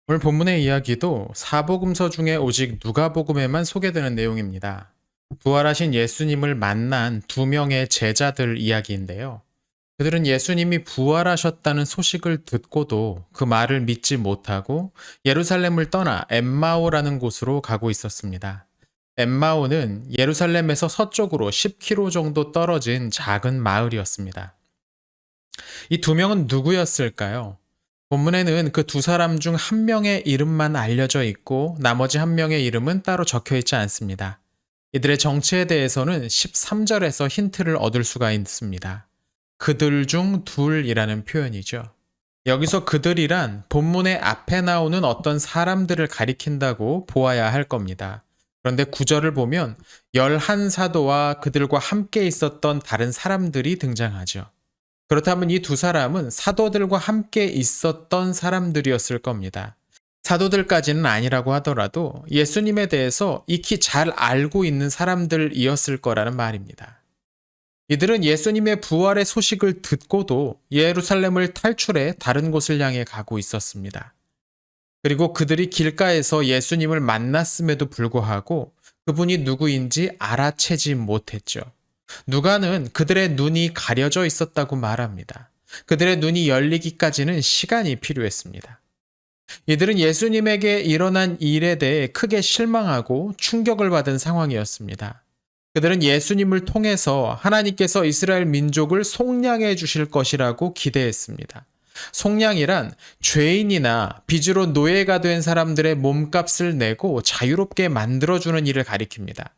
오늘 본문의 이야기도 사복음서 중에 오직 누가복음에만 소개되는 내용입니다. 부활하신 예수님을 만난 두 명의 제자들 이야기인데요. 그들은 예수님이 부활하셨다는 소식을 듣고도 그 말을 믿지 못하고 예루살렘을 떠나 엠마오라는 곳으로 가고 있었습니다. 엠마오는 예루살렘에서 서쪽으로 10km 정도 떨어진 작은 마을이었습니다. 이 두 명은 누구였을까요? 본문에는 그 두 사람 중 한 명의 이름만 알려져 있고 나머지 한 명의 이름은 따로 적혀 있지 않습니다. 이들의 정체에 대해서는 13절에서 힌트를 얻을 수가 있습니다. 그들 중 둘이라는 표현이죠. 여기서 그들이란 본문의 앞에 나오는 어떤 사람들을 가리킨다고 보아야 할 겁니다. 그런데 9절을 보면 11사도와 그들과 함께 있었던 다른 사람들이 등장하죠. 그렇다면 이 두 사람은 사도들과 함께 있었던 사람들이었을 겁니다. 사도들까지는 아니라고 하더라도 예수님에 대해서 익히 잘 알고 있는 사람들이었을 거라는 말입니다. 이들은 예수님의 부활의 소식을 듣고도 예루살렘을 탈출해 다른 곳을 향해 가고 있었습니다. 그리고 그들이 길가에서 예수님을 만났음에도 불구하고 그분이 누구인지 알아채지 못했죠. 누가는 그들의 눈이 가려져 있었다고 말합니다. 그들의 눈이 열리기까지는 시간이 필요했습니다. 이들은 예수님에게 일어난 일에 대해 크게 실망하고 충격을 받은 상황이었습니다. 그들은 예수님을 통해서 하나님께서 이스라엘 민족을 속량해 주실 것이라고 기대했습니다. 속량이란 죄인이나 빚으로 노예가 된 사람들의 몸값을 내고 자유롭게 만들어주는 일을 가리킵니다.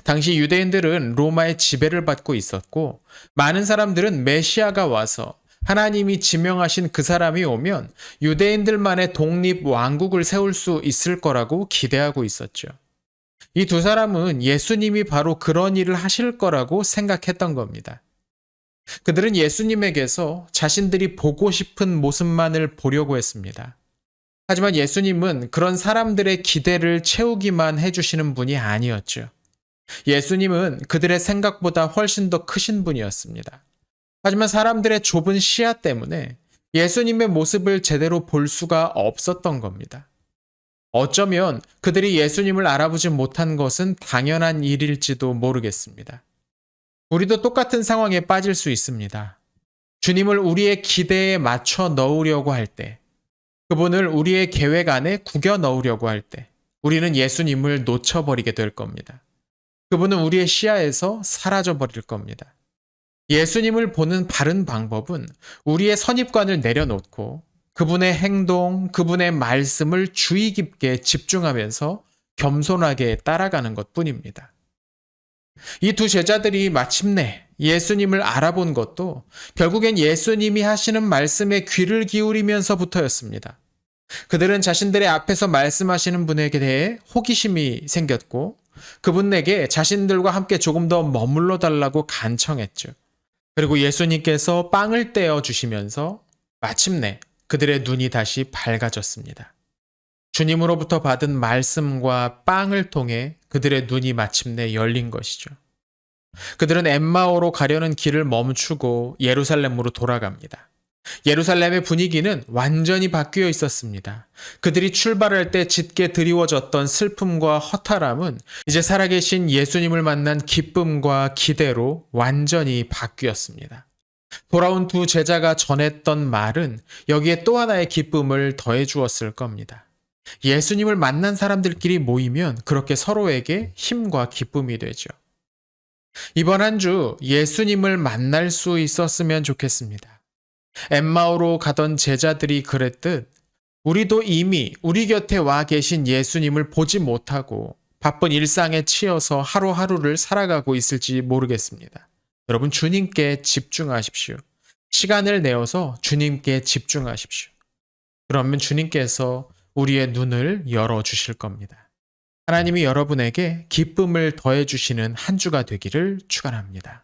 당시 유대인들은 로마의 지배를 받고 있었고 많은 사람들은 메시아가 와서 하나님이 지명하신 그 사람이 오면 유대인들만의 독립 왕국을 세울 수 있을 거라고 기대하고 있었죠. 이 두 사람은 예수님이 바로 그런 일을 하실 거라고 생각했던 겁니다. 그들은 예수님에게서 자신들이 보고 싶은 모습만을 보려고 했습니다. 하지만 예수님은 그런 사람들의 기대를 채우기만 해주시는 분이 아니었죠. 예수님은 그들의 생각보다 훨씬 더 크신 분이었습니다. 하지만 사람들의 좁은 시야 때문에 예수님의 모습을 제대로 볼 수가 없었던 겁니다. 어쩌면 그들이 예수님을 알아보지 못한 것은 당연한 일일지도 모르겠습니다. 우리도 똑같은 상황에 빠질 수 있습니다. 주님을 우리의 기대에 맞춰 넣으려고 할 때, 그분을 우리의 계획 안에 구겨 넣으려고 할 때, 우리는 예수님을 놓쳐버리게 될 겁니다. 그분은 우리의 시야에서 사라져 버릴 겁니다. 예수님을 보는 바른 방법은 우리의 선입관을 내려놓고 그분의 행동, 그분의 말씀을 주의 깊게 집중하면서 겸손하게 따라가는 것 뿐입니다. 이 두 제자들이 마침내 예수님을 알아본 것도 결국엔 예수님이 하시는 말씀에 귀를 기울이면서부터였습니다. 그들은 자신들의 앞에서 말씀하시는 분에게 대해 호기심이 생겼고 그분에게 자신들과 함께 조금 더 머물러 달라고 간청했죠. 그리고 예수님께서 빵을 떼어 주시면서 마침내 그들의 눈이 다시 밝아졌습니다. 주님으로부터 받은 말씀과 빵을 통해 그들의 눈이 마침내 열린 것이죠. 그들은 엠마오로 가려는 길을 멈추고 예루살렘으로 돌아갑니다. 예루살렘의 분위기는 완전히 바뀌어 있었습니다. 그들이 출발할 때 짙게 드리워졌던 슬픔과 허탈함은 이제 살아계신 예수님을 만난 기쁨과 기대로 완전히 바뀌었습니다. 돌아온 두 제자가 전했던 말은 여기에 또 하나의 기쁨을 더해 주었을 겁니다. 예수님을 만난 사람들끼리 모이면 그렇게 서로에게 힘과 기쁨이 되죠. 이번 한 주 예수님을 만날 수 있었으면 좋겠습니다. 엠마오로 가던 제자들이 그랬듯 우리도 이미 우리 곁에 와 계신 예수님을 보지 못하고 바쁜 일상에 치여서 하루하루를 살아가고 있을지 모르겠습니다. 여러분 주님께 집중하십시오. 시간을 내어서 주님께 집중하십시오. 그러면 주님께서 우리의 눈을 열어주실 겁니다. 하나님이 여러분에게 기쁨을 더해주시는 한 주가 되기를 축원합니다.